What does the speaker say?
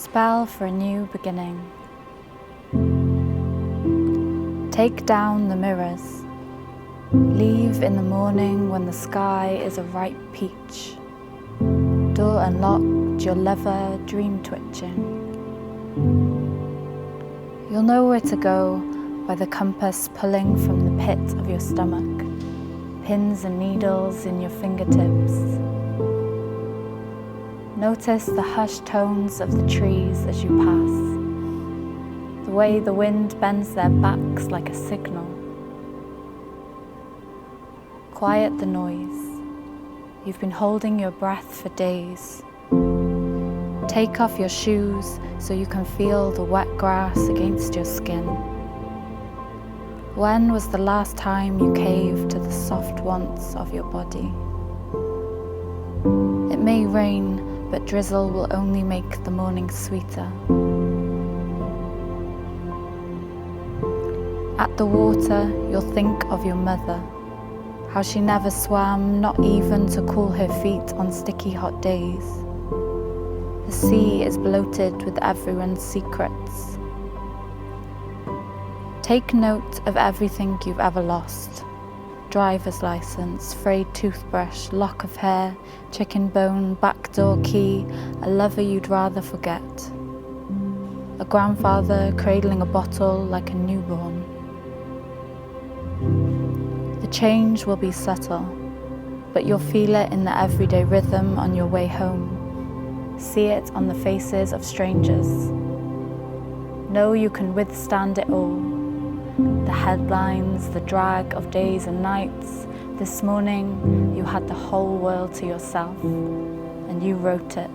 spell for a new beginning. Take down the mirrors. Leave in the morning when the sky is a ripe peach. Door unlocked, your liver dream twitching. You'll know where to go by the compass pulling from the pit of your stomach, pins and needles in your fingertips. Notice the hushed tones of the trees as you pass, the way the wind bends their backs like a signal. Quiet the noise. You've been holding your breath for days. Take off your shoes so you can feel the wet grass against your skin. When was the last time you caved to the soft wants of your body? It may rain, but drizzle will only make the morning sweeter. At the water, you'll think of your mother, how she never swam, not even to cool her feet on sticky hot days. The sea is bloated with everyone's secrets. Take note of everything you've ever lost. Driver's license, frayed toothbrush, lock of hair, chicken bone, backdoor key, a lover you'd rather forget. A grandfather cradling a bottle like a newborn. The change will be subtle, but you'll feel it in the everyday rhythm on your way home. See it on the faces of strangers. Know you can withstand it all. The headlines, the drag of days and nights. This morning, you had the whole world to yourself, and you wrote it.